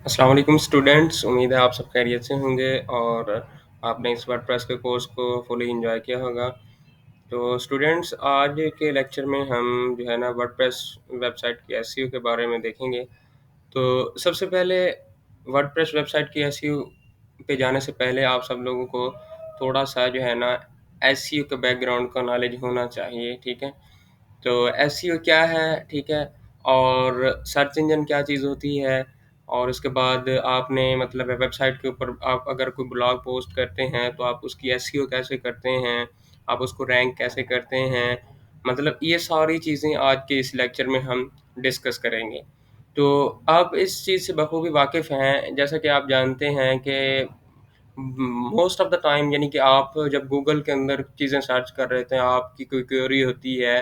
अस्सलाम वालेकुम स्टूडेंट्स, उम्मीद है आप सब खैरियत से होंगे और आपने इस वर्डप्रेस के कोर्स को फुली एंजॉय किया होगा। तो स्टूडेंट्स आज के लेक्चर में हम जो है ना वर्डप्रेस वेबसाइट की एसईओ के बारे में देखेंगे। तो सबसे पहले वर्डप्रेस वेबसाइट की एसईओ पे जाने से पहले आप सब लोगों को थोड़ा-सा जो है ना एसईओ के बैकग्राउंड का नॉलेज होना चाहिए, ठीक है? तो एसईओ क्या है, ठीक है? और सर्च इंजन क्या चीज़ होती है और उसके बाद आपने मतलब वेबसाइट के ऊपर आप अगर कोई ब्लॉग पोस्ट करते हैं, तो आप उसकी एसईओ कैसे करते हैं, आप उसको रैंक कैसे करते हैं, मतलब ये सारी चीज़ें आज के इस लेक्चर में हम डिस्कस करेंगे। तो आप इस चीज़ से बखूबी वाकिफ़ हैं, जैसा कि आप जानते हैं कि मोस्ट ऑफ द टाइम यानी कि आप जब गूगल के अंदर चीज़ें सर्च कर रहे थे, आपकी कोई क्वेरी होती है,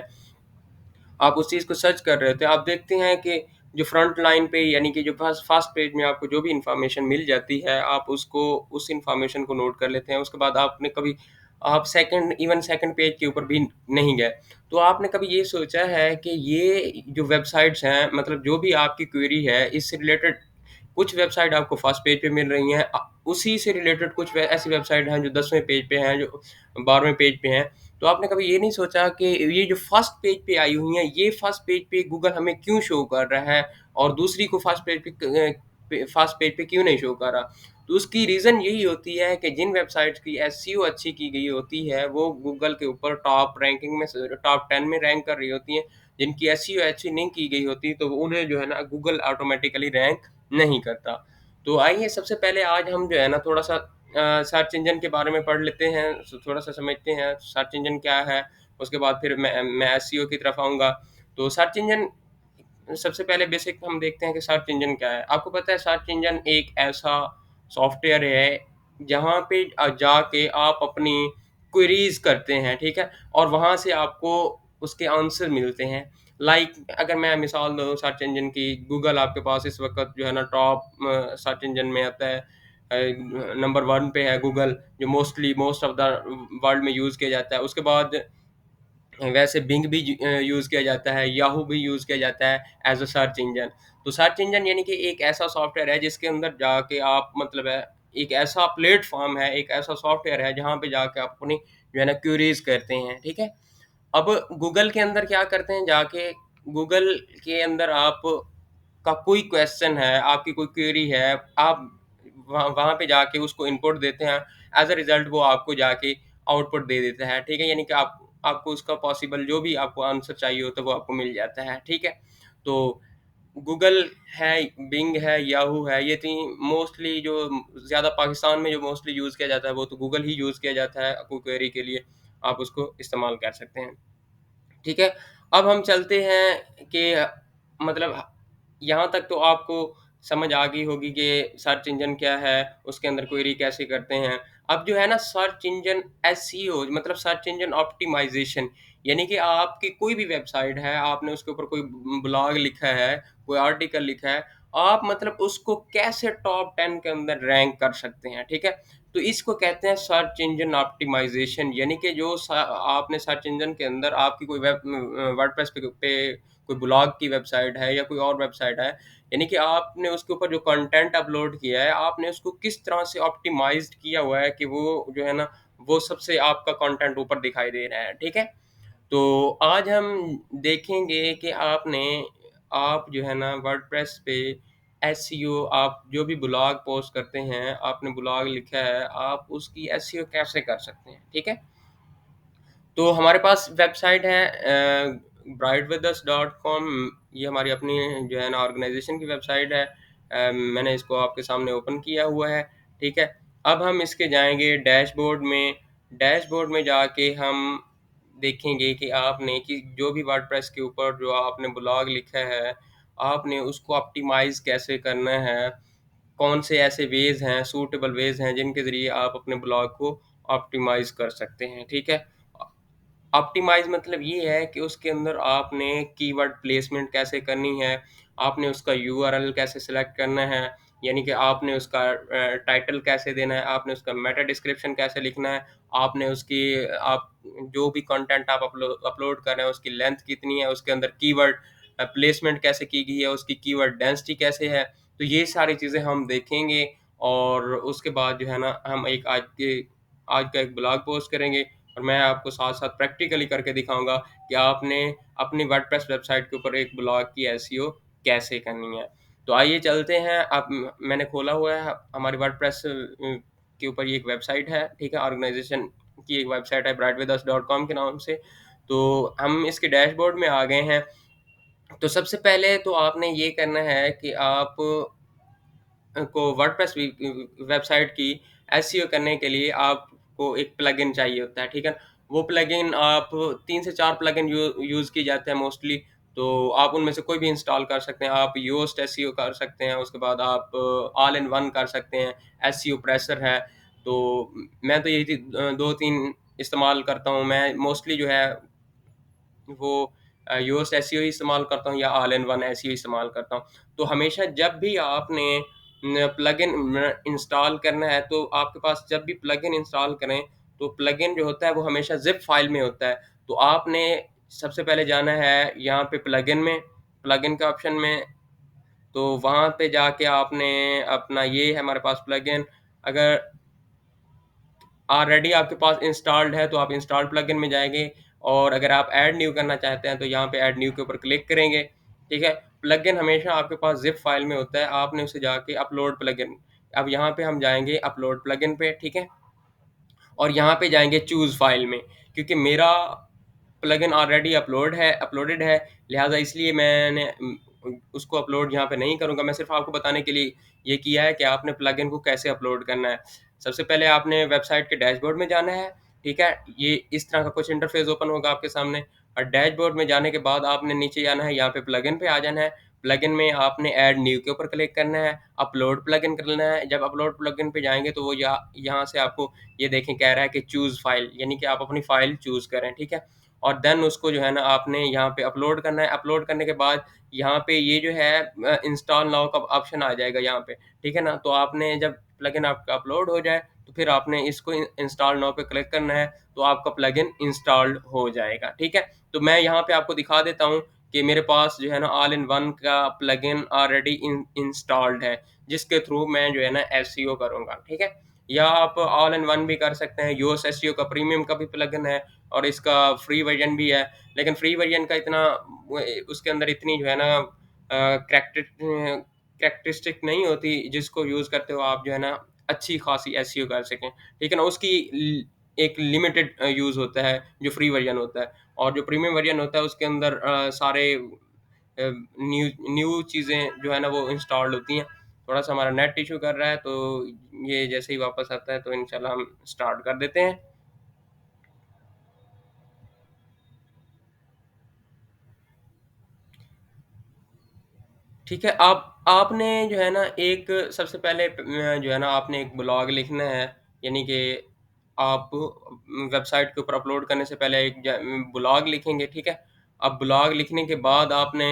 आप उस चीज़ को सर्च कर रहे होते हैं, आप देखते हैं कि जो फ्रंट लाइन पे यानी कि जो फर्स्ट फर्स्ट पेज में आपको जो भी इन्फॉर्मेशन मिल जाती है, आप उसको उस इन्फॉर्मेशन को नोट कर लेते हैं। उसके बाद आपने कभी आप सेकंड पेज के ऊपर भी नहीं गए। तो आपने कभी ये सोचा है कि ये जो वेबसाइट्स हैं, मतलब जो भी आपकी क्वेरी है, इससे रिलेटेड कुछ वेबसाइट आपको फर्स्ट पेज पे मिल रही हैं, उसी से रिलेटेड कुछ ऐसी वेबसाइट हैं जो 10वें पेज पे हैं, जो 12वें पेज पे हैं। तो आपने कभी ये नहीं सोचा कि ये जो फर्स्ट पेज पे आई हुई हैं, ये फर्स्ट पेज पे गूगल हमें क्यों शो कर रहा है और दूसरी को फर्स्ट पेज पे क्यों नहीं शो कर रहा? तो उसकी रीज़न यही होती है कि जिन वेबसाइट्स की एसईओ अच्छी की गई होती है, वो गूगल के ऊपर टॉप रैंकिंग में टॉप 10 में रैंक कर रही होती हैं। जिनकी एसईओ अच्छी नहीं की गई होती, तो उन्हें जो है ना गूगल ऑटोमैटिकली रैंक नहीं करता। तो आइए सबसे पहले आज हम जो है ना थोड़ा-सा सर्च इंजन के बारे में पढ़ लेते हैं, थोड़ा-सा समझते हैं सर्च इंजन क्या है, उसके बाद फिर मैं एसईओ की तरफ आऊँगा। तो सर्च इंजन सबसे पहले बेसिक हम देखते हैं कि सर्च इंजन क्या है। आपको पता है सर्च इंजन एक ऐसा सॉफ्टवेयर है, जहाँ पे जाके आप अपनी क्वेरीज़ करते हैं, ठीक है? और वहाँ से आपको उसके आंसर मिलते हैं। अगर मैं मिसाल दूँ सर्च इंजन की, गूगल आपके पास इस वक़्त जो है ना टॉप सर्च इंजन में आता है। नंबर 1 पे है गूगल, जो मोस्ट ऑफ द वर्ल्ड में यूज़ किया जाता है। उसके बाद वैसे बिंग भी यूज़ किया जाता है, याहू भी यूज़ किया जाता है एज़ अ सर्च इंजन। तो सर्च इंजन यानी कि एक ऐसा सॉफ्टवेयर है जिसके अंदर जाके आप मतलब है एक ऐसा प्लेटफ़ॉर्म है, एक ऐसा सॉफ्टवेयर है जहाँ पे जाके आप अपनी जो है ना क्वेरीज़ करते हैं, ठीक है? अब गूगल के अंदर क्या करते हैं जाके गूगल के अंदर आप का कोई क्वेश्चन है, आपकी कोई क्वेरी है, आप वहाँ वहाँ पे जाके उसको इनपुट देते हैं, एज़ अ रिज़ल्ट वो आपको जाके आउटपुट दे देता है, ठीक है? यानी कि आपको उसका पॉसिबल जो भी आपको आंसर चाहिए होता है, वो आपको मिल जाता है, ठीक है? तो गूगल है, बिंग है, याहू है, ये 3 मोस्टली जो ज़्यादा पाकिस्तान में जो मोस्टली यूज़ किया जाता है, वो तो गूगल ही यूज़ किया जाता है, कोई क्वेरी के लिए आप उसको इस्तेमाल कर सकते हैं। ठीक है? अब हम चलते हैं कि मतलब यहाँ तक तो आपको समझ आ गई होगी कि सर्च इंजन क्या है, उसके अंदर क्वेरी कैसे करते हैं। अब जो है ना सर्च इंजन एसईओ मतलब सर्च इंजन ऑप्टिमाइज़ेशन यानी कि आपकी कोई भी वेबसाइट है, आपने उसके ऊपर कोई ब्लॉग लिखा है, कोई आर्टिकल लिखा है, आप मतलब उसको कैसे टॉप 10 के अंदर रैंक कर सकते हैं, ठीक है? तो इसको कहते हैं सर्च इंजन ऑप्टिमाइज़ेशन यानी कि जो आपने सर्च इंजन के अंदर आपकी कोई वर्डप्रेस पे कोई ब्लॉग की वेबसाइट है या कोई और वेबसाइट है, यानी कि आपने उसके ऊपर जो कंटेंट अपलोड किया है, आपने उसको किस तरह से ऑप्टिमाइज़्ड किया हुआ है कि वो जो है ना, वो सबसे आपका कंटेंट ऊपर दिखाई दे रहा है, ठीक है? तो आज हम देखेंगे कि आप जो है ना वर्डप्रेस पे एसईओ आप जो भी ब्लॉग पोस्ट करते हैं, आपने ब्लॉग लिखा है, आप उसकी एसईओ कैसे कर सकते हैं, ठीक है? तो हमारे पास वेबसाइट है brightwithus.com। ये हमारी अपनी जो है ना ऑर्गेनाइज़ेशन की वेबसाइट है। मैंने इसको आपके सामने ओपन किया हुआ है, ठीक है? अब हम इसके जाएँगे डैशबोर्ड में जाके हम देखेंगे कि आपने कि जो भी वर्डप्रेस के ऊपर जो आपने ब्लॉग लिखा है, आपने उसको ऑप्टिमाइज़ कैसे करना है, कौन से ऐसे वेज़ हैं, सूटेबल वेज़ हैं जिनके ज़रिए आप अपने ब्लॉग को ऑप्टिमाइज़ कर सकते हैं, ठीक है? ऑप्टिमाइज़ मतलब ये है कि उसके अंदर आपने कीवर्ड प्लेसमेंट कैसे करनी है, आपने उसका यूआरएल कैसे सेलेक्ट करना है, यानी कि आपने उसका टाइटल कैसे देना है, आपने उसका मेटा डिस्क्रिप्शन कैसे लिखना है, आपने उसकी आप जो भी कंटेंट आप अपलोड कर रहे हैं, उसकी लेंथ कितनी है, उसके अंदर कीवर्ड प्लेसमेंट कैसे की गई है, उसकी कीवर्ड डेंसिटी कैसे है, तो ये सारी चीज़ें हम देखेंगे और उसके बाद जो है ना हम एक आज का एक ब्लॉग पोस्ट करेंगे और मैं आपको साथ-साथ प्रैक्टिकली करके दिखाऊँगा कि आपने अपनी वर्डप्रेस वेबसाइट के ऊपर एक ब्लॉग की एसईओ कैसे करनी है। तो आइए चलते हैं। अब मैंने खोला हुआ है हमारी वर्डप्रेस के ऊपर ये एक वेबसाइट है, ठीक है? ऑर्गेनाइज़ेशन की एक वेबसाइट है brightwithus.com के नाम से। तो हम इसके डैशबोर्ड में आ गए हैं। तो सबसे पहले तो आपने ये करना है कि आप को वर्डप्रेस वेबसाइट की एसईओ करने के लिए आपको एक प्लगइन चाहिए होता है, ठीक है? वो प्लगइन आप 3 से 4 प्लगइन यूज़ किए जाते हैं मोस्टली, तो आप उनमें से कोई भी इंस्टॉल कर सकते हैं। आप योस्ट एसईओ कर सकते हैं, उसके बाद आप ऑल इन वन कर सकते हैं, एसईओ प्रेशर है। तो मैं तो यही 2-3 इस्तेमाल करता हूँ। मैं मोस्टली जो है वो योस्ट एसईओ ही इस्तेमाल करता हूँ या ऑल इन वन एसईओ इस्तेमाल करता हूँ। तो हमेशा जब भी आपने प्लगइन इंस्टॉल करना है तो आपके पास जब भी प्लगइन इंस्टॉल करें तो प्लगइन जो होता है वो हमेशा ज़िप फ़ाइल में होता है। तो आपने सबसे पहले जाना है यहाँ पे प्लगइन में, प्लगइन के ऑप्शन में, तो वहाँ पे जाके आपने अपना ये है हमारे पास प्लगइन। अगर ऑलरेडी आपके पास इंस्टॉल्ड है तो आप इंस्टॉल्ड प्लगइन में जाएँगे और अगर आप ऐड न्यू करना चाहते हैं तो यहाँ पे ऐड न्यू के ऊपर क्लिक करेंगे, ठीक है? प्लगइन हमेशा आपके पास ज़िप फ़ाइल में होता है, आपने उसे जाके अपलोड प्लगइन। अब यहाँ पे हम जाएँगे अपलोड प्लगइन पे, ठीक है? और यहाँ पे जाएँगे चूज़ फ़ाइल में, क्योंकि मेरा प्लगइन ऑलरेडी अपलोडेड है, लिहाज़ा इसलिए मैंने उसको अपलोड यहाँ पे नहीं करूँगा। मैं सिर्फ़ आपको बताने के लिए ये किया है कि आपने प्लगइन को कैसे अपलोड करना है। सबसे पहले आपने वेबसाइट के डैशबोर्ड में जाना है, ठीक है? ये इस तरह का कुछ इंटरफ़ेस ओपन होगा आपके सामने और डैशबोर्ड में जाने के बाद आपने नीचे जाना है, यहाँ पे प्लगइन पे आ जाना है। प्लगइन में आपने ऐड न्यू के ऊपर क्लिक करना है, अपलोड प्लगइन कर लेना है। जब अपलोड प्लगइन पे जाएँगे तो वो यहाँ से आपको ये देखें कह रहा है कि चूज़ फ़ाइल, यानी कि आप अपनी फ़ाइल चूज़ करें, ठीक है? और देन उसको जो है ना आपने यहाँ पे अपलोड करना है। अपलोड करने के बाद यहाँ पे ये जो है इंस्टॉल नाउ का ऑप्शन आ जाएगा यहाँ पे, ठीक है ना? तो आपने जब प्लगइन आपका अपलोड हो जाए, तो फिर आपने इसको इंस्टॉल नाउ पे क्लिक करना है, तो आपका प्लगइन इंस्टॉल्ड हो जाएगा, ठीक है? तो मैं यहाँ पे आपको दिखा देता हूँ कि मेरे पास जो है ना ऑल इन वन का प्लगइन ऑलरेडी इंस्टॉल्ड है, जिसके थ्रू मैं जो है ना एसईओ करूँगा, ठीक है? या आप ऑल इन वन भी कर सकते हैं। योस एसईओ का प्रीमियम का भी प्लगइन है और इसका फ्री वर्ज़न भी है। लेकिन फ्री वर्ज़न का इतना उसके अंदर इतनी जो है ना कैरेक्टरिस्टिक नहीं होती जिसको यूज़ करते हो आप जो है ना अच्छी खासी एसईओ कर सकें, ठीक है ना? उसकी एक लिमिटेड यूज़ होता है जो फ्री वर्ज़न होता है और जो प्रीमियम वर्ज़न होता है उसके अंदर सारे न्यू न्यू चीज़ें जो है ना वो इंस्टॉल्ड होती हैं। थोड़ा-सा हमारा नेट इश्यू कर रहा है, तो ये जैसे ही वापस आता है तो इंशाल्लाह हम स्टार्ट कर देते हैं। ठीक है, आपने जो है ना एक सबसे पहले जो है ना आपने एक ब्लॉग लिखना है, यानी कि आप वेबसाइट के ऊपर अपलोड करने से पहले एक ब्लॉग लिखेंगे, ठीक है? अब ब्लॉग लिखने के बाद आपने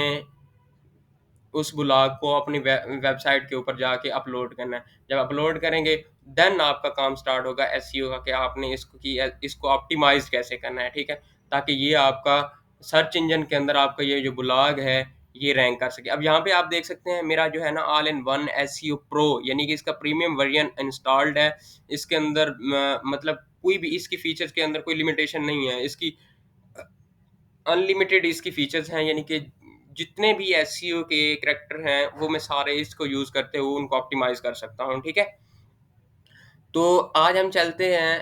उस ब्लॉग को अपनी वेबसाइट के ऊपर जाके अपलोड करना है। जब अपलोड करेंगे देन आपका काम स्टार्ट होगा एसईओ का कि आपने इसको ऑप्टिमाइज़ कैसे करना है, ठीक है? ताकि ये आपका सर्च इंजन के अंदर आपका ये जो ब्लॉग है, ये रैंक कर सके। अब यहाँ पे आप देख सकते हैं मेरा जो है ना all in one SEO pro यानी कि इसका प्रीमियम वर्ज़न इंस्टॉल्ड है। इसके अंदर मतलब कोई भी इसकी फीचर्स के अंदर कोई लिमिटेशन नहीं है। इसकी अनलिमिटेड इसकी फीचर्स हैं, यानी कि जितने भी एसईओ के करैक्टर हैं, वो मैं सारे इसको यूज़ करते हुए उनको ऑप्टिमाइज़ कर सकता हूँ, ठीक है? तो आज हम चलते हैं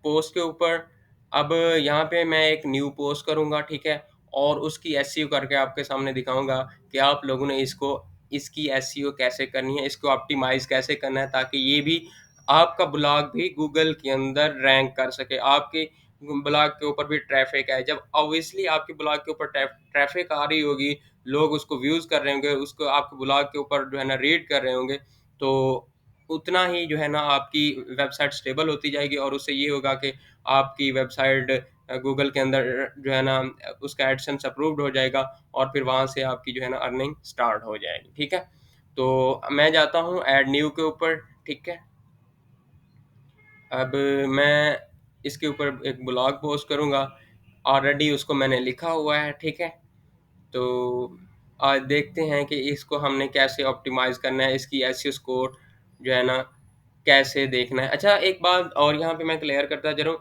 पोस्ट के ऊपर। अब यहाँ पे मैं एक न्यू पोस्ट करूँगा, ठीक है? और उसकी एसईओ करके आपके सामने दिखाऊँगा कि आप लोगों ने इसकी एसईओ कैसे करनी है, इसको ऑप्टिमाइज़ कैसे करना है ताकि ये भी आपका ब्लॉग भी गूगल के अंदर रैंक कर सके। आपके ब्लॉग के ऊपर भी ट्रैफ़िक आए। जब ऑब्वियसली आपके ब्लॉग के ऊपर ट्रैफ़िक आ रही होगी, लोग उसको व्यूज़ कर रहे होंगे, उसको आपके ब्लॉग के ऊपर जो है ना रीड कर रहे होंगे, तो उतना ही जो है ना आपकी वेबसाइट स्टेबल होती जाएगी और उससे ये होगा कि आपकी वेबसाइट गूगल के अंदर जो है ना उसका एडसेंस अप्रूव्ड हो जाएगा और फिर वहाँ से आपकी जो है ना अर्निंग स्टार्ट हो जाएगी, ठीक है? तो मैं जाता हूँ ऐड न्यू के ऊपर, ठीक है? अब मैं इसके ऊपर एक ब्लॉग पोस्ट करूँगा, ऑलरेडी उसको मैंने लिखा हुआ है, ठीक है? तो देखते हैं कि इसको हमने कैसे ऑप्टिमाइज़ करना है, इसकी एसईओ स्कोर जो है ना कैसे देखना है। अच्छा, एक बात और यहाँ पे मैं क्लियर करता चलूँ,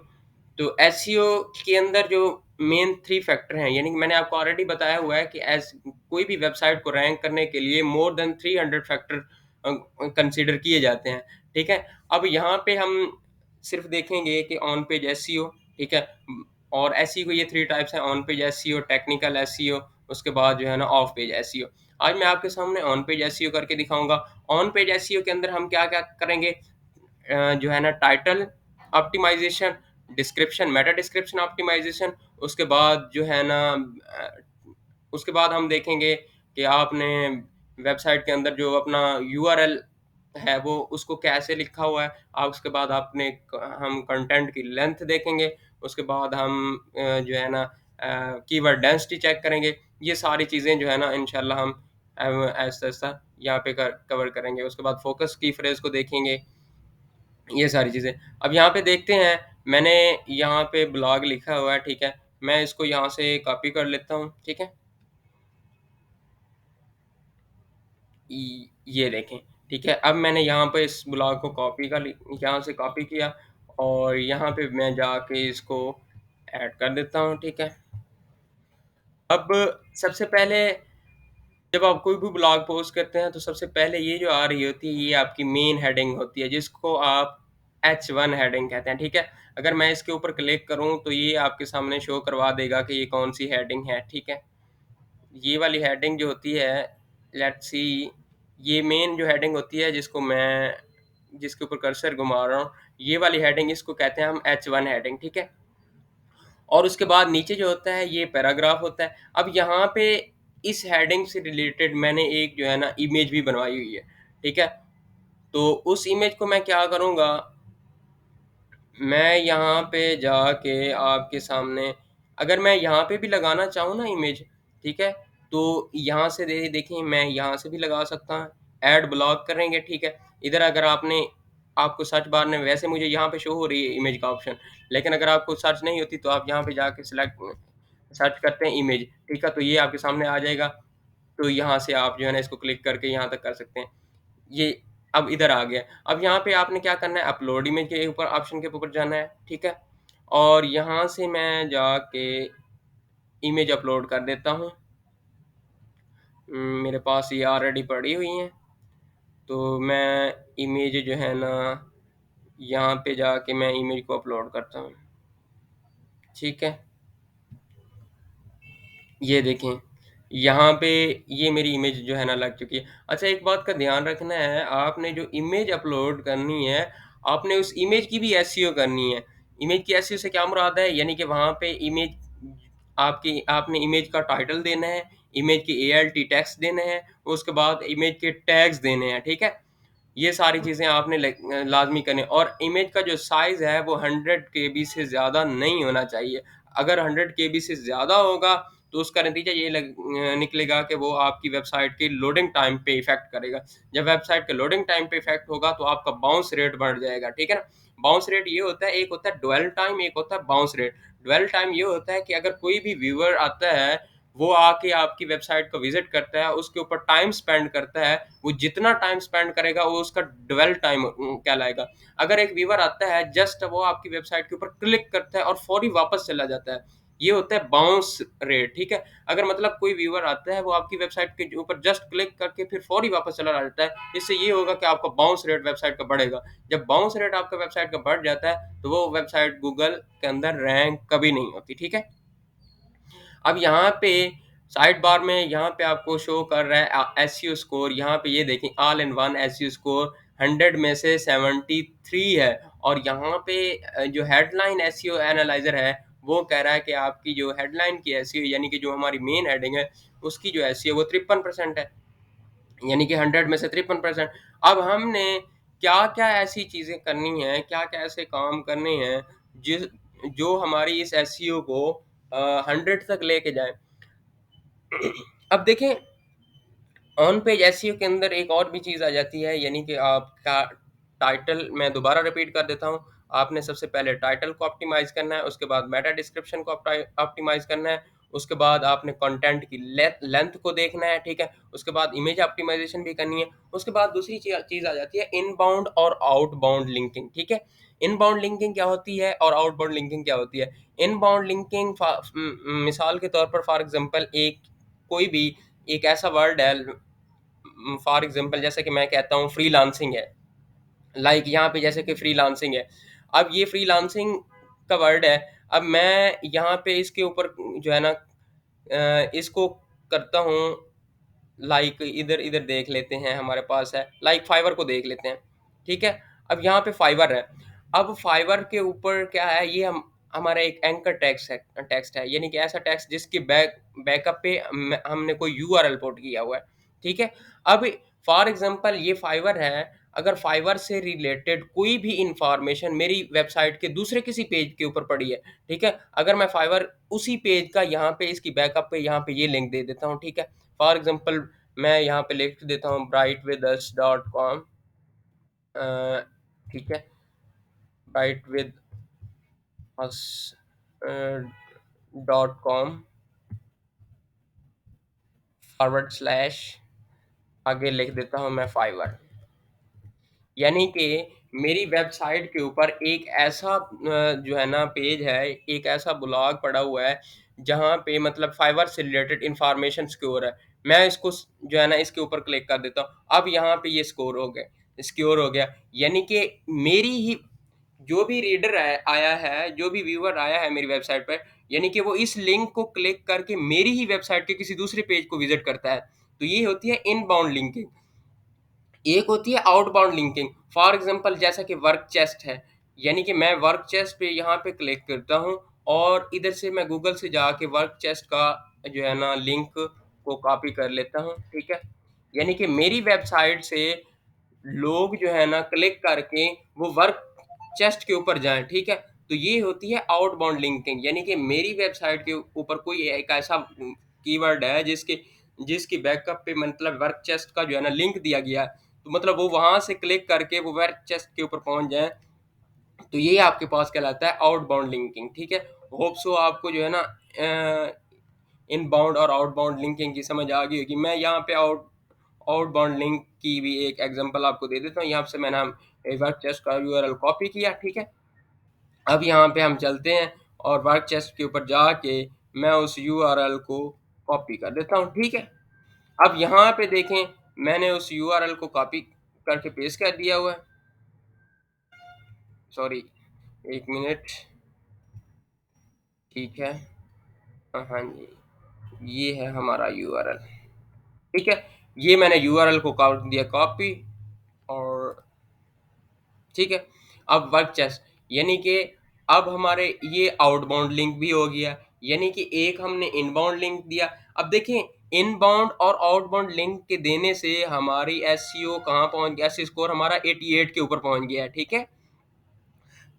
तो एसईओ के अंदर जो मेन 3 फैक्टर हैं, यानी कि मैंने आपको ऑलरेडी बताया हुआ है कि कोई भी वेबसाइट को रैंक करने के लिए मोर देन 300 फैक्टर कंसीडर किए जाते हैं, ठीक है? अब यहाँ पे हम सिर्फ़ देखेंगे कि ऑन पेज एसईओ, ठीक है? और एसईओ के ये 3 टाइप्स हैं, on page SEO, technical SEO, उसके बाद जो है ना ऑफ पेज एसईओ। आज मैं आपके सामने ऑन पेज एसईओ करके दिखाऊँगा। ऑन पेज एसईओ के अंदर हम क्या-क्या करेंगे, जो है ना title optimisation, description, meta description optimisation, उसके बाद जो है ना उसके बाद हम देखेंगे कि आपने वेबसाइट के अंदर जो अपना यूआरएल है वो उसको कैसे लिखा हुआ है। उसके बाद आपने क हम कंटेंट की लेंथ देखेंगे, उसके बाद हम जो है ना कीवर्ड डेंसिटी चेक करेंगे। ये सारी चीज़ें जो है ना इंशाल्लाह हम ऐसा-ऐसा यहाँ पे कवर करेंगे। उसके बाद फ़ोकस की फ्रेज़ को देखेंगे, ये सारी चीज़ें। अब यहाँ पे देखते हैं, मैंने यहाँ पे ब्लॉग लिखा हुआ है, ठीक है? मैं इसको यहाँ से कॉपी कर लेता हूँ, ठीक है? ये देखें, ठीक है? अब मैंने यहाँ पे इस ब्लॉग को कॉपी कर ली, यहाँ से कॉपी किया और यहाँ पे मैं जाके इसको ऐड कर देता हूँ, ठीक है? अब सबसे पहले जब आप कोई भी ब्लॉग पोस्ट करते हैं तो सबसे पहले ये जो आ रही होती है, ये आपकी मेन हेडिंग होती है, जिसको आप H1 हेडिंग कहते हैं, ठीक है? अगर मैं इसके ऊपर क्लिक करूँ तो ये आपके सामने शो करवा देगा कि ये कौन-सी हेडिंग है, ठीक है? ये वाली हेडिंग जो होती है, लेट्स सी, ये मेन जो हेडिंग होती है जिसके ऊपर कर्सर घुमा रहा हूँ, ये वाली हेडिंग इसको कहते हैं हम H1 हेडिंग, ठीक है? और उसके बाद नीचे जो होता है ये पैराग्राफ होता है। अब यहाँ पे इस हेडिंग से रिलेटेड मैंने एक जो है ना इमेज भी बनवाई हुई है, ठीक है? तो उस इमेज को मैं क्या करूँगा, मैं यहाँ पे जाके आपके सामने, अगर मैं यहाँ पे भी लगाना चाहूँ ना इमेज, ठीक है? तो यहाँ से देखिए मैं यहाँ से भी लगा सकता हूँ, ऐड ब्लॉक करेंगे, ठीक है? इधर अगर आपको सर्च बार में वैसे मुझे यहाँ पे शो हो रही है इमेज का ऑप्शन, लेकिन अगर आपको सर्च नहीं होती तो आप यहाँ पे जाके सर्च करते हैं इमेज, ठीक है? तो ये आपके सामने आ जाएगा, तो यहाँ से आप जो है ना इसको क्लिक करके यहाँ तक कर सकते हैं। ये अब इधर आ गया। अब यहाँ पे आपने क्या करना है, अपलोड इमेज के ऊपर ऑप्शन के ऊपर जाना है, ठीक है? और यहाँ से मैं जाके इमेज अपलोड कर देता हूँ। मेरे पास ये ऑलरेडी पड़ी हुई हैं, तो मैं इमेज जो है ना यहाँ पे जाके मैं इमेज को अपलोड करता हूँ, ठीक है? ये देखें, यहाँ पे ये मेरी इमेज जो है ना लग चुकी है। अच्छा, एक बात का ध्यान रखना है, आपने जो इमेज अपलोड करनी है, आपने उस इमेज की भी एसईओ करनी है। इमेज की एसईओ से क्या मुराद है? यानी कि वहाँ पे इमेज आपकी आपने इमेज का टाइटल देना है, इमेज की एएलटी टेक्स्ट देने हैं, उसके बाद इमेज के टैग्स देने हैं, ठीक है? ये सारी चीज़ें आपने लाज़मी करनी है और इमेज का जो साइज़ है वो 100 केबी से ज़्यादा नहीं होना चाहिए। अगर 100 केबी से ज़्यादा होगा तो उसका नतीजा ये निकलेगा कि वो आपकी वेबसाइट की लोडिंग टाइम पे इफ़ेक्ट करेगा। जब वेबसाइट के लोडिंग टाइम पे इफ़ेक्ट होगा तो आपका बाउंस रेट बढ़ जाएगा, ठीक है ना? बाउंस रेट ये होता है, एक होता है ड्वेल टाइम, एक होता है बाउंस रेट। ड्वेल टाइम ये होता है कि अगर कोई भी व्यूअर आता है, वो आके आपकी वेबसाइट को विज़िट करता है, उसके ऊपर टाइम स्पेंड करता है, वो जितना टाइम स्पेंड करेगा वो उसका ड्वेल टाइम कहलाएगा। अगर एक व्यूअर आता है, जस्ट वो आपकी वेबसाइट के ऊपर क्लिक करता है और फौरी वापस चला जाता है, ये होता है बाउंस रेट, ठीक है? अगर मतलब कोई व्यूअर आता है, वो आपकी वेबसाइट के ऊपर जस्ट क्लिक करके फिर फौरी वापस चला जाता है, इससे ये होगा कि आपका बाउंस रेट वेबसाइट का बढ़ेगा। जब बाउंस रेट आपका वेबसाइट का बढ़ जाता है, तो वो वेबसाइट गूगल के अंदर रैंक कभी नहीं होती, ठीक है? अब यहाँ पे साइड बार में यहाँ पे आपको शो कर रहा है एसईओ स्कोर, यहाँ पे ये देखें all in one SEO score 100 में से 73 है और यहाँ पे जो हेडलाइन एसईओ एनालाइज़र है, वो कह रहा है कि आपकी जो हेडलाइन की एसईओ यानी कि जो हमारी मेन हेडिंग है, उसकी जो एसईओ वो 53% है। यानी कि 100 में से 53%। अब हमने क्या-क्या ऐसी चीज़ें करनी हैं, क्या-क्या ऐसे काम करने हैं, जिस जो हमारी इस एसईओ को 100 तक लेके जाएँ। अब देखें, ऑन पेज एसईओ के अंदर एक और भी चीज़ आ जाती है, यानी कि आपका टाइटल, मैं दोबारा रिपीट कर देता हूँ। आपने सबसे पहले टाइटल को ऑप्टिमाइज़ करना है, उसके बाद मेटा डिस्क्रिप्शन को ऑप्टिमाइज़ करना है, उसके बाद आपने कंटेंट की लेंथ को देखना है, ठीक है? उसके बाद इमेज ऑप्टिमाइज़ेशन भी करनी है। उसके बाद दूसरी चीज़ आ जाती है इनबाउंड और आउटबाउंड लिंकिंग, ठीक है? इनबाउंड लिंकिंग क्या होती है और आउटबाउंड लिंकिंग क्या होती है? इनबाउंड लिंकिंग मिसाल के तौर पर फॉर एग्ज़ाम्पल कोई भी एक ऐसा वर्ड है, फॉर एग्ज़ाम्पल जैसे कि मैं कहता हूँ फ्रीलांसिंग है। यहाँ पे जैसे कि फ्रीलांसिंग है। अब ये फ्रीलांसिंग का वर्ड है, अब मैं यहाँ पे इसके ऊपर जो है ना इसको करता हूँ, इधर देख लेते हैं, हमारे पास है फाइवर को देख लेते हैं, ठीक है? अब यहाँ पे फाइवर है। अब फाइवर के ऊपर क्या है, ये हम हमारा एक एंकर टेक्स्ट है, यानी कि ऐसा टेक्स्ट जिसके बैकअप पे हमने कोई यूआरएल पोर्ट किया हुआ है, ठीक है? अब फॉर एग्जांपल ये फाइवर है, अगर फाइवर से रिलेटेड कोई भी इंफॉर्मेशन मेरी वेबसाइट के दूसरे किसी पेज के ऊपर पड़ी है, ठीक है? अगर मैं फाइवर उसी पेज का यहाँ पे इसकी बैकअप पे यहाँ पे ये लिंक दे देता हूँ, ठीक है? फॉर एग्जांपल मैं यहाँ पे लिख देता हूँ brightwithus.com, ठीक है? brightwithus.com / आगे लिख देता हूँ मैं फाइवर। यानी कि मेरी वेबसाइट के ऊपर एक ऐसा जो है ना पेज है, एक ऐसा ब्लॉग पड़ा हुआ है, जहाँ पे मतलब फाइवर से रिलेटेड इंफॉर्मेशन सिक्योर है। मैं इसको जो है ना इसके ऊपर क्लिक कर देता हूँ, अब यहाँ पे ये स्कोर हो गया, सिक्योर हो गया। यानी कि मेरी ही जो भी रीडर आया है, जो भी व्यूअर आया है मेरी वेबसाइट पर, यानी कि वो इस लिंक को क्लिक करके मेरी ही वेबसाइट के किसी दूसरे पेज को विजिट करता है। तो ये होती है इनबाउंड लिंकिंग। एक होती है आउटबाउंड लिंकिंग, फॉर एग्जांपल जैसा कि वर्क चेस्ट है, यानी कि मैं वर्क चेस्ट पे यहाँ पे क्लिक करता हूँ और इधर से मैं गूगल से जाके वर्क चेस्ट का जो है ना लिंक को कॉपी कर लेता हूँ, ठीक है? यानी कि मेरी वेबसाइट से लोग जो है ना क्लिक करके वो वर्क चेस्ट के ऊपर जाएं, ठीक है? तो ये होती है आउटबाउंड लिंकिंग, यानी कि मेरी वेबसाइट के ऊपर कोई एक ऐसा कीवर्ड है जिसके जिसकी बैकअप पे मतलब वर्क चेस्ट का जो है ना लिंक दिया गया है, तो मतलब वो वहां से क्लिक करके वो वर्क चेस्ट के ऊपर पहुंच जाए, तो ये आपके पास कहलाता है आउटबाउंड लिंकिंग, ठीक है? होप सो आपको जो है ना इनबाउंड और आउटबाउंड लिंकिंग की समझ आ गई होगी। मैं यहाँ पे आउटबाउंड लिंक की भी एक एग्जांपल आपको दे देता हूँ। यहाँ से मैंने वर्क चेस्ट का यूआरएल कॉपी किया, ठीक है? अब यहाँ पे हम चलते हैं और वर्क चेस्ट के ऊपर जाके मैं उस यूआरएल को कॉपी कर देता हूँ, ठीक है? अब यहाँ पे देखें, मैंने उस यूआरएल को कॉपी करके पेस्ट कर दिया हुआ है। सॉरी, एक मिनट, ठीक है? हाँ जी, ये है हमारा यूआरएल, ठीक है? ये मैंने यूआरएल को कर दिया कॉपी, और ठीक है? अब वर्क चेस्ट, यानी कि अब हमारे ये आउटबाउंड लिंक भी हो गया, यानी कि एक हमने इनबाउंड लिंक दिया। अब देखें, इनबाउंड और आउटबाउंड लिंक के देने से हमारी एसईओ कहाँ पहुँच गया, एसईओ स्कोर हमारा 88 के ऊपर पहुँच गया है, ठीक है?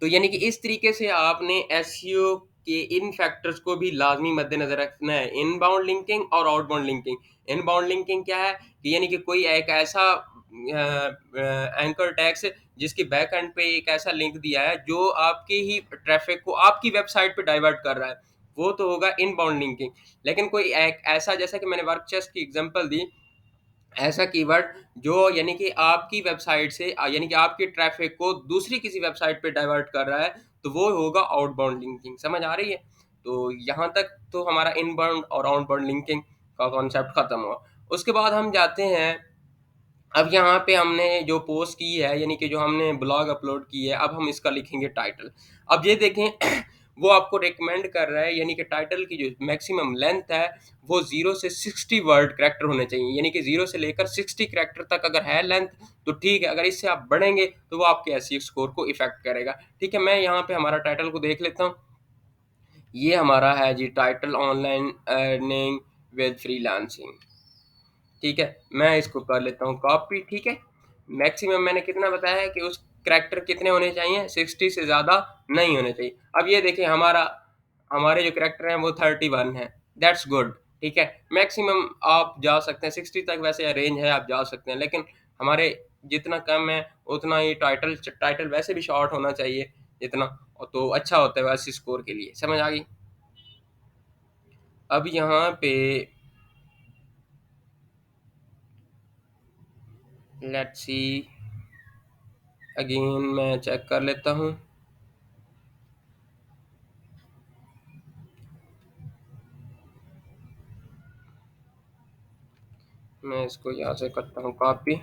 तो यानी कि इस तरीके से आपने एसईओ के इन फैक्टर्स को भी लाजमी मद्देनजर रखना है, इनबाउंड लिंकिंग और आउटबाउंड लिंकिंग। इनबाउंड लिंकिंग क्या है कि यानी कि कोई एक ऐसा एंकर टैग्स जिसके बैक एंड पे एक ऐसा लिंक दिया है जो आपके ही ट्रैफिक को आपकी वेबसाइट पे डाइवर्ट कर रहा है, वो तो होगा इनबाउंड लिंकिंग। लेकिन कोई एक ऐसा, जैसा कि मैंने वर्क चेस्ट की एग्जांपल दी, ऐसा कीवर्ड जो यानी कि आपकी वेबसाइट से यानी कि आपके ट्रैफिक को दूसरी किसी वेबसाइट पे डाइवर्ट कर रहा है, तो वो होगा आउटबाउंड लिंकिंग। समझ आ रही है? तो यहाँ तक तो हमारा इनबाउंड और आउटबाउंड लिंकिंग का कॉन्सेप्ट खत्म हुआ। उसके बाद हम जाते हैं, अब यहाँ पे हमने जो पोस्ट की है, यानी कि जो हमने ब्लॉग अपलोड की है, अब हम इसका लिखेंगे टाइटल। अब ये देखें वो आपको रिकमेंड कर रहा है, यानी कि टाइटल की जो मैक्सिमम लेंथ है वो 0 से 60 वर्ड कैरेक्टर होने चाहिए, यानी कि 0 से लेकर 60 कैरेक्टर तक अगर है लेंथ तो ठीक है, अगर इससे आप बढ़ेंगे तो वो आपके एसईओ स्कोर को इफेक्ट करेगा, ठीक है? मैं यहाँ पे हमारा टाइटल को देख लेता हूँ। ये हमारा है जी title, online earning with freelancing, ठीक है? मैं इसको कर लेता हूँ कॉपी, ठीक है? मैक्सिमम मैंने कितना बताया है कि उस करैक्टर कितने होने चाहिए, 60 से ज़्यादा नहीं होने चाहिए। अब ये देखिए, हमारे जो करैक्टर हैं वो 31 है, दैट्स गुड, ठीक है? मैक्सिमम आप जा सकते हैं 60 तक, वैसे रेंज है, आप जा सकते हैं, लेकिन हमारे जितना कम है उतना ही टाइटल टाइटल वैसे भी शॉर्ट होना चाहिए जितना, तो अच्छा होता है वैसे स्कोर के लिए। समझ आ गई? अब यहाँ पे लेट्स सी अगेन, मैं चेक कर लेता हूँ। मैं इसको यहाँ से करता हूँ कॉपी।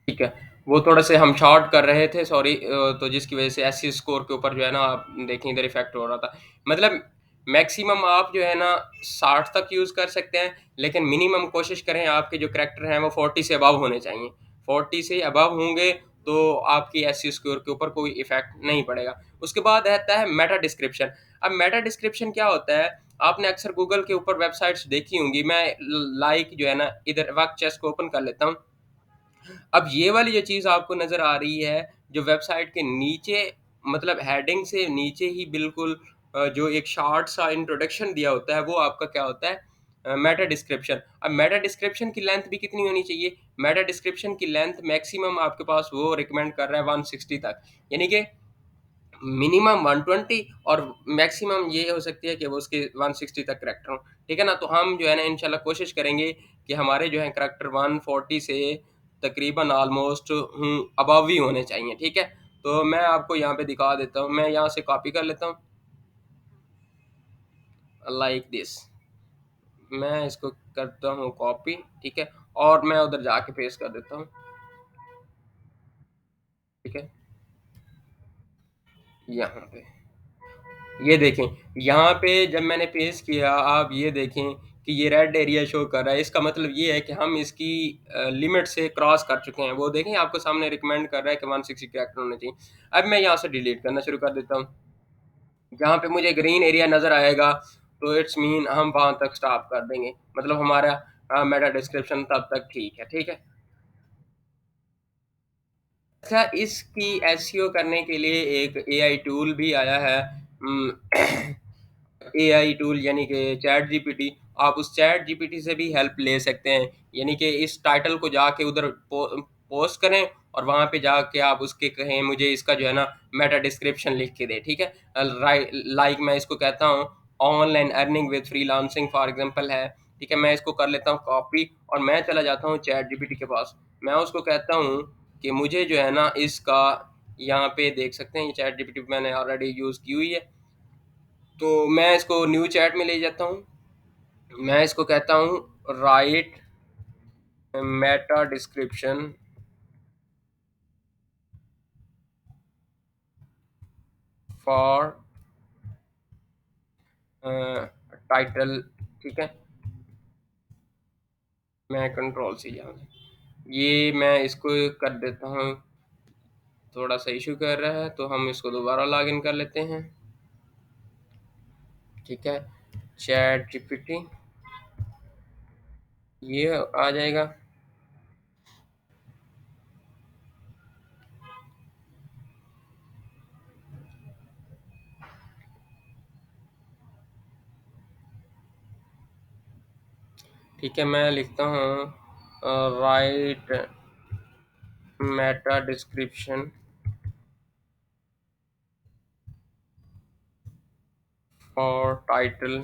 ठीक है, वो थोड़ा से हम शॉर्ट कर रहे थे, सॉरी। तो जिसकी वजह से एससी स्कोर के ऊपर जो है ना, आप देखें इधर इफेक्ट हो रहा था। मतलब मैक्सिमम आप जो है ना 60 तक यूज़ कर सकते हैं, लेकिन मिनिमम कोशिश करें आपके जो करैक्टर हैं वो 40 से अबव होने चाहिए। 40 से अबव होंगे तो आपकी एससी स्कोर के ऊपर कोई इफेक्ट नहीं पड़ेगा। उसके बाद रहता है मेटा डिस्क्रिप्शन। अब मेटा डिस्क्रिप्शन क्या होता है? आपने अक्सर गूगल के ऊपर वेबसाइट्स देखी होंगी। मैं लाइक जो है ना, इधर वर्क चेस को ओपन कर लेता हूँ। अब ये वाली जो चीज़ आपको नज़र आ रही है, जो वेबसाइट के नीचे, मतलब हेडिंग से नीचे ही बिल्कुल जो एक शॉर्ट सा इंट्रोडक्शन दिया होता है, वो आपका क्या होता है? Meta description. अब मेटा डिस्क्रिप्शन की लेंथ भी कितनी होनी चाहिए? मेटा डिस्क्रिप्शन की लेंथ मैक्सिमम आपके पास वो रिकमेंड कर रहा है 160 तक, यानी कि मिनिमम 120 और मैक्सिमम ये हो सकती है कि वो उसके 160 तक करैक्टर हों। ठीक है ना? तो हम जो है ना इंशाल्लाह कोशिश करेंगे कि हमारे जो है करैक्टर 140 से तकरीबन ऑलमोस्ट अबव ही होने चाहिए। ठीक है? तो मैं आपको यहाँ पे दिखा देता हूँ। मैं यहाँ से कॉपी कर लेता हूँ लाइक दिस। मैं इसको करता हूँ कॉपी। ठीक है? और मैं उधर जाके पेस्ट कर देता हूँ। ठीक है? यहाँ पे ये देखें, यहाँ पे जब मैंने पेस्ट किया, आप ये देखें कि ये रेड एरिया शो कर रहा है। इसका मतलब ये है कि हम इसकी लिमिट से क्रॉस कर चुके हैं। वो देखें, आपको सामने रिकमेंड कर रहा है कि 160 कैरेक्टर होने चाहिए। अब मैं यहाँ से डिलीट करना शुरू कर देता हूँ। जहाँ पे मुझे ग्रीन एरिया नज़र आएगा, तो इट्स मीन हम वहाँ तक स्टॉप कर देंगे। मतलब हमारा मेटा डिस्क्रिप्शन तब तक ठीक है। ठीक है? अच्छा, इसकी एसईओ करने के लिए एक एआई टूल भी आया है। एआई टूल यानी कि चैट जीपीटी। आप उस चैट जीपीटी से भी हेल्प ले सकते हैं। यानी कि इस टाइटल को जाके उधर पोस्ट करें और वहाँ पे जाके आप उसके कहें मुझे इसका जो है ना मेटा डिस्क्रिप्शन लिख के दे। ठीक है? लाइक मैं इसको कहता हूँ online earning with freelancing for example है। ठीक है? मैं इसको कर लेता हूँ कॉपी और मैं चला जाता हूँ चैट जीपीटी के पास। मैं उसको कहता हूँ कि मुझे जो है ना इसका, यहाँ पे देख सकते हैं ये चैट जीपीटी मैंने ऑलरेडी यूज़ की हुई है। तो मैं इसको न्यू चैट में ले जाता हूँ। मैं इसको कहता हूँ right Meta description for title. ठीक है? मैं कंट्रोल से यहाँ से ये मैं इसको कर देता हूँ। थोड़ा सा इशू कर रहा है तो हम इसको दोबारा लॉगिन कर लेते हैं। ठीक है? चैट जीपीटी ये आ जाएगा। ठीक है, मैं लिखता हूँ right Meta description for title.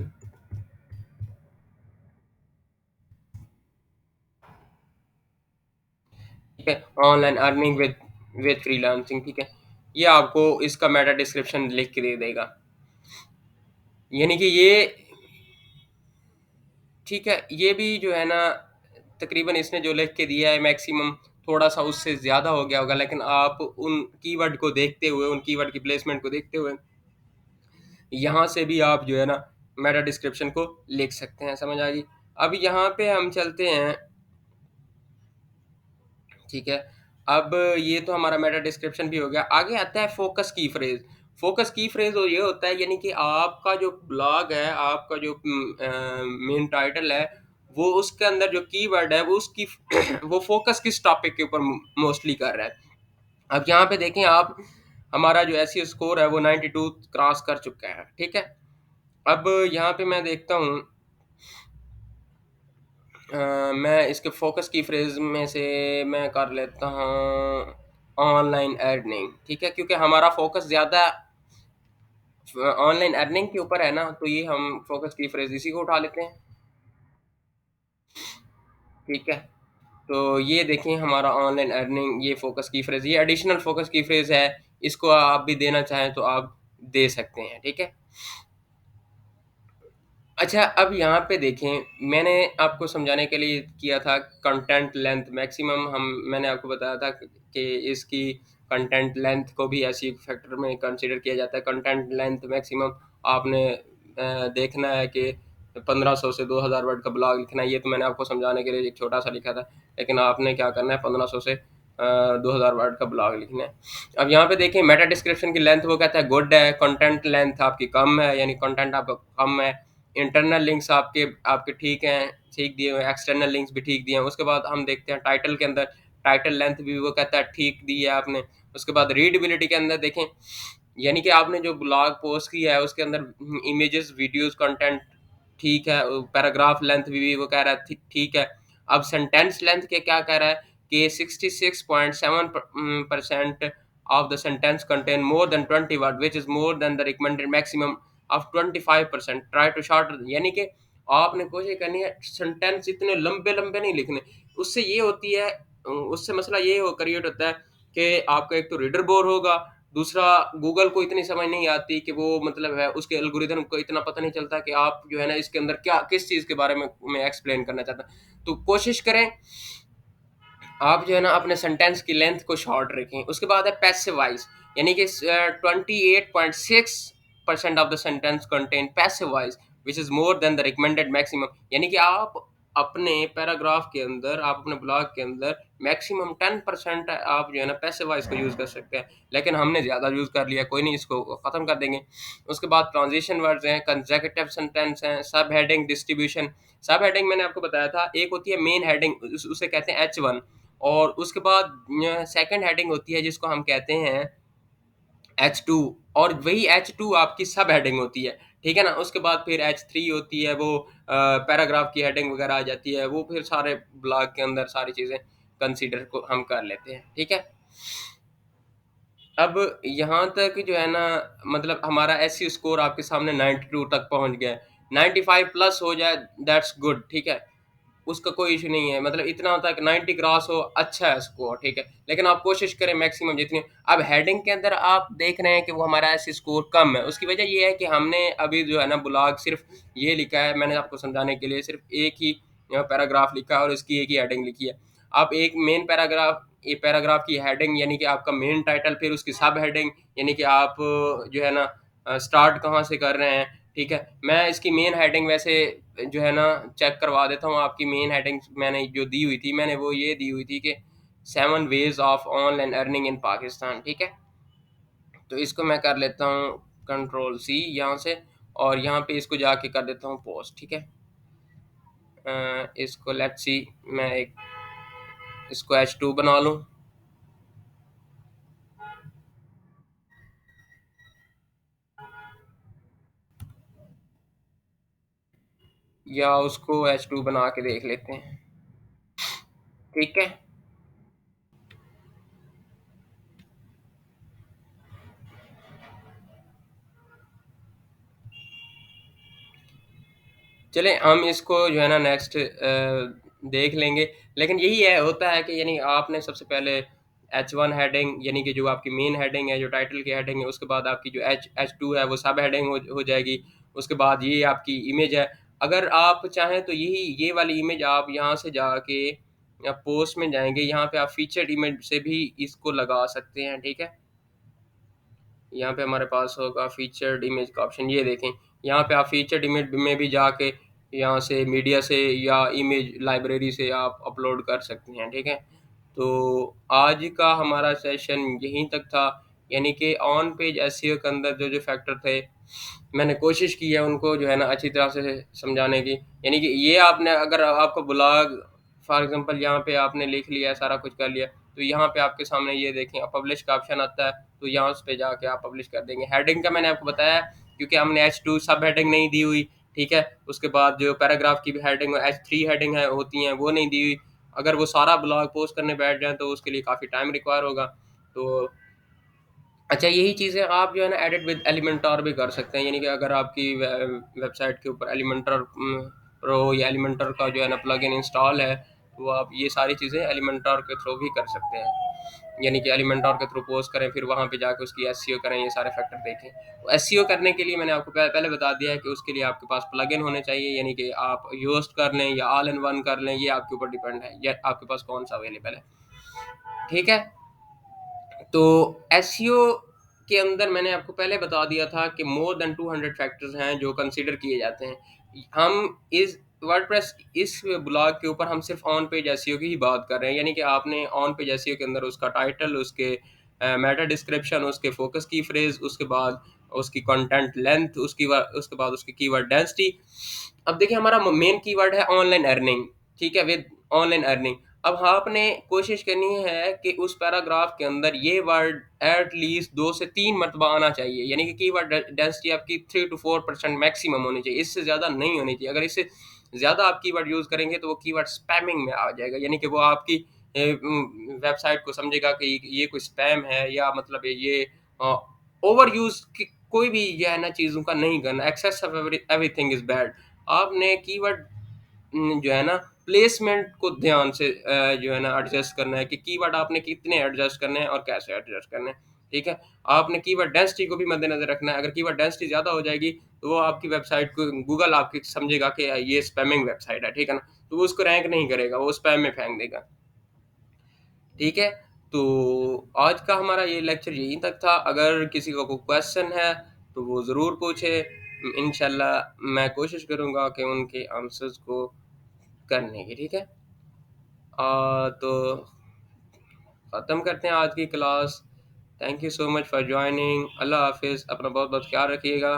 ठीक है? Online earning with freelancing. ठीक है? ये आपको इसका मेटा डिस्क्रिप्शन लिख के दे देगा। यानी कि ये, ठीक है, ये भी जो है ना तकरीबन इसने जो लिख के दिया है मैक्सिमम थोड़ा सा उससे ज़्यादा हो गया होगा, लेकिन आप उन कीवर्ड को देखते हुए, उन कीवर्ड की प्लेसमेंट को देखते हुए यहाँ से भी आप जो है ना मेटा डिस्क्रिप्शन को लिख सकते हैं। समझ आ गई? अब यहाँ पे हम चलते हैं। ठीक है? अब ये तो हमारा मेटा डिस्क्रिप्शन भी हो गया। आगे आता है फ़ोकस की फ्रेज़। फ़ोकस की फ्रेज़ ये होता है, यानी कि आपका जो ब्लॉग है, आपका जो मेन टाइटल है, वो उसके अंदर जो कीवर्ड है वो उसकी वो फ़ोकस किस टॉपिक के ऊपर मोस्टली कर रहा है। अब यहाँ पे देखें आप, हमारा जो एसईओ स्कोर है वो 92 क्रॉस कर चुका है। ठीक है? अब यहाँ पे मैं देखता हूँ, मैं इसके फ़ोकस की फ्रेज़ में से मैं कर लेता हूँ ऑनलाइन अर्निंग। ठीक है? क्योंकि हमारा फ़ोकस ज़्यादा ऑनलाइन अर्निंग के ऊपर है ना, तो ये हम फोकस की फ्रेज इसी को उठा लेते हैं। ठीक है, तो ये देखें हमारा ऑनलाइन अर्निंग, ये फोकस की फ्रेज, ये एडिशनल फोकस की फ्रेज है। इसको आप भी देना चाहें तो आप दे सकते हैं। ठीक है। अच्छा, अब यहाँ पे देखें, मैंने आपको समझाने के लिए किया था कंटेंट लेंथ मैक्सिमम, हम मैंने आपको बताया था कि इसकी कंटेंट लेंथ को भी ऐसी फैक्टर में कंसीडर किया जाता है। कंटेंट लेंथ मैक्सिमम आपने देखना है कि 1500 से 2000 वर्ड का ब्लॉग लिखना है। ये तो मैंने आपको समझाने के लिए एक छोटा सा लिखा था, लेकिन आपने क्या करना है, 1500 से 2000 वर्ड का ब्लॉग लिखना है। अब यहाँ पे देखें मेटा डिस्क्रिप्शन की लेंथ वो कहता है गुड है, कंटेंट लेंथ आपकी कम है, यानी कंटेंट आपका कम है। इंटरनल लिंक्स आपके आपके ठीक हैं, ठीक दिए हुए हैं, एक्सटर्नल लिंक्स भी ठीक दिए हैं। उसके बाद हम देखते हैं टाइटल के अंदर, टाइटल लेंथ भी वो कहता है ठीक दी है आपने। उसके बाद रीडेबिलिटी के अंदर देखें, यानी कि आपने जो ब्लॉग पोस्ट किया है उसके अंदर इमेजेस, वीडियोस, कंटेंट ठीक है। पैराग्राफ लेंथ भी वो कह रहा है ठीक है। अब सेंटेंस लेंथ के क्या कह रहा है कि 66.7% of the sentence contain more than 20 word which is more than the recommended maximum of 25%, try to shorter, यानी कि आपने कोशिश करनी है सेंटेंस इतने लंबे लंबे नहीं लिखने। उससे ये होती है, उससे मसला ये हो क्रिएट होता है कि आपका एक तो रीडर बोर होगा, दूसरा गूगल को इतनी समझ नहीं आती कि वो मतलब है, उसके एल्गोरिदम को इतना पता नहीं चलता कि आप जो है ना इसके अंदर क्या किस चीज़ के बारे में एक्सप्लेन करना चाहता है। तो कोशिश करें आप जो है ना अपने सेंटेंस की लेंथ को शॉर्ट रखें। उसके बाद है पैसिव वॉइस, यानी कि 28.6% of the sentence contain passive voice which is more than the recommended maximum, यानी कि आप अपने पैराग्राफ के अंदर, आप अपने ब्लॉग के अंदर मैक्सिमम 10% आप जो है ना पैसिव वॉइस को यूज़ कर सकते हैं, लेकिन हमने ज़्यादा यूज़ कर लिया, कोई नहीं, इसको ख़त्म कर देंगे। उसके बाद ट्रांजिशन वर्ड्स हैं, कंसेक्यूटिव सेंटेंस हैं, सब हेडिंग डिस्ट्रीब्यूशन। सब हेडिंग मैंने आपको बताया था, एक होती है मेन हेडिंग, उसे कहते हैं H1, और उसके बाद सेकंड हेडिंग होती है जिसको हम कहते हैं H2, और वही H2 आपकी सब हेडिंग होती है। ठीक है ना। उसके बाद फिर H3 होती है, वो पैराग्राफ की हेडिंग वगैरह आ जाती है, वो फिर सारे ब्लॉग के अंदर सारी चीज़ें कंसीडर को हम कर लेते हैं। ठीक है। अब यहाँ तक जो है ना, मतलब हमारा एससी स्कोर आपके सामने 92 तक पहुँच गया है। 95 प्लस हो जाए दैट्स गुड। ठीक है, उसका कोई इश्यू नहीं है, मतलब इतना होता है कि 90 क्रॉस हो, अच्छा है स्कोर। ठीक है, लेकिन आप कोशिश करें मैक्सिमम जितनी। अब हेडिंग के अंदर आप देख रहे हैं कि वो हमारा ऐसे स्कोर कम है, उसकी वजह ये है कि हमने अभी जो है ना ब्लॉग सिर्फ ये लिखा है, मैंने आपको समझाने के लिए सिर्फ एक ही पैराग्राफ लिखा है और इसकी एक ही हेडिंग लिखी है। आप एक मेन पैराग्राफ, ये पैराग्राफ की हेडिंग यानी कि आपका मेन टाइटल, फिर उसकी सब हेडिंग, यानी कि आप जो है ना स्टार्ट कहाँ से कर रहे हैं। ठीक है, मैं इसकी मेन हेडिंग वैसे जो है ना चेक करवा देता हूँ। आपकी मेन हेडिंग मैंने जो दी हुई थी, मैंने वो ये दी हुई थी कि 7 ways of online earning in Pakistan. ठीक है, तो इसको मैं कर लेता हूँ कंट्रोल C यहाँ से, और यहाँ पे इसको जाके कर देता हूँ पोस्ट। ठीक है, इसको लेट्स सी, मैं एक इसको H2 बना लूँ, या उसको H2 बना के देख लेते हैं। ठीक है, चलें हम इसको जो है ना नेक्स्ट देख लेंगे। लेकिन यही है, होता है कि यानी आपने सबसे पहले H1 हेडिंग, यानी कि जो आपकी मेन हेडिंग है, जो टाइटल की हेडिंग है, उसके बाद आपकी जो H2 है वो सब हेडिंग हो जाएगी। उसके बाद ये आपकी इमेज है। अगर आप चाहें तो यही ये वाली इमेज आप यहाँ से जाके पोस्ट में जाएंगे, यहाँ पे आप फीचर्ड इमेज से भी इसको लगा सकते हैं। ठीक है, यहाँ पे हमारे पास होगा फीचर्ड इमेज का ऑप्शन, ये देखें, यहाँ पे आप फीचर्ड इमेज में भी जाके यहाँ से मीडिया से या इमेज लाइब्रेरी से आप अपलोड कर सकते हैं। ठीक है, तो आज का हमारा सेशन यहीं तक था, यानी कि ऑन पेज एसईओ के अंदर जो जो फैक्टर थे, मैंने कोशिश की है उनको जो है ना अच्छी तरह से समझाने की। यानी कि ये आपने, अगर आपको ब्लॉग फॉर एग्जांपल यहाँ पे आपने लिख लिया है, सारा कुछ कर लिया, तो यहाँ पे आपके सामने ये देखें पब्लिश का ऑप्शन आता है, तो यहाँ उस पे जाके आप पब्लिश कर देंगे। हेडिंग का मैंने आपको बताया, क्योंकि हमने H2 सब हेडिंग नहीं दी हुई। ठीक है, उसके बाद जो पैराग्राफ की भी हेडिंग H3 हेडिंग है होती हैं वो नहीं दी हुई। अगर वो सारा ब्लॉग पोस्ट करने बैठ जाए तो उसके लिए काफ़ी टाइम रिक्वायर होगा। तो अच्छा, यही चीज़ें आप जो है ना एडिट विद एलिमेंटर भी कर सकते हैं, यानी कि अगर आपकी वेबसाइट के ऊपर एलिमेंटर प्रो या एलिमेंटर का जो है ना प्लगइन इंस्टॉल है, तो आप ये सारी चीज़ें एलिमेंटर के थ्रू भी कर सकते हैं। यानी कि एलिमेंटर के थ्रू पोस्ट करें, फिर वहाँ पे जाके उसकी एसईओ करें, ये सारे फैक्टर देखें। तो एसईओ करने के लिए मैंने आपको पहले बता दिया है कि उसके लिए आपके पास प्लगइन होने चाहिए, यानी कि आप योस्ट कर लें या ऑल इन वन कर लें, ये आपके ऊपर डिपेंड है, या आपके पास कौन सा अवेलेबल है। ठीक है। तो एसईओ के अंदर मैंने आपको पहले बता दिया था कि मोर देन 200 फैक्टर्स हैं जो कंसीडर किए जाते हैं। हम इस वर्डप्रेस इस ब्लॉग के ऊपर हम सिर्फ ऑन पेज एसईओ की ही बात कर रहे हैं, यानी कि आपने ऑन पेज एसईओ के अंदर उसका टाइटल, उसके मेटा डिस्क्रिप्शन, उसके फोकस की फ्रेज, उसके बाद उसकी कंटेंट लेंथ, उसके बाद उसकी कीवर्ड डेंसिटी। अब देखिए, हमारा मेन कीवर्ड है ऑनलाइन अर्निंग। ठीक है, विद ऑनलाइन अर्निंग। अब आपने कोशिश करनी है कि उस पैराग्राफ के अंदर ये वर्ड एट लीस्ट 2 से 3 मरतबा आना चाहिए, यानी कि कीवर्ड डेंसिटी आपकी 3 to 4% मैक्सिमम होनी चाहिए, इससे ज़्यादा नहीं होनी चाहिए। अगर इससे ज़्यादा आप कीवर्ड यूज़ करेंगे तो वो कीवर्ड स्पैमिंग में आ जाएगा, यानी कि वो आपकी वेबसाइट को समझेगा कि ये कोई स्पैम है, या मतलब ये ओवर यूज़ कोई भी जो है ना चीज़ों का नहीं करना। Excess of everything is bad. आपने कीवर्ड जो है ना प्लेसमेंट को ध्यान से जो है ना एडजस्ट करना है कि कीवर्ड आपने कितने एडजस्ट करने हैं और कैसे एडजस्ट करने हैं। ठीक है। आपने कीवर्ड डेंसिटी को भी मद्देनजर रखना है। अगर कीवर्ड डेंसिटी ज़्यादा हो जाएगी तो वो आपकी वेबसाइट को गूगल आपकी समझेगा कि ये स्पैमिंग वेबसाइट है, ठीक है ना, तो वो उसको रैंक नहीं करेगा, वो स्पैम में फेंक देगा। ठीक है। तो आज का हमारा ये लेक्चर यहीं तक था। अगर किसी का कोई क्वेश्चन है तो वो ज़रूर पूछे। इंशाल्लाह मैं कोशिश करूँगा कि उनके आंसर्स को करने की। ठीक है। तो ख़त्म करते हैं आज की class. Thank you so much for joining. अल्लाह हाफिज़। अपना बहुत बहुत ख्याल रखिएगा।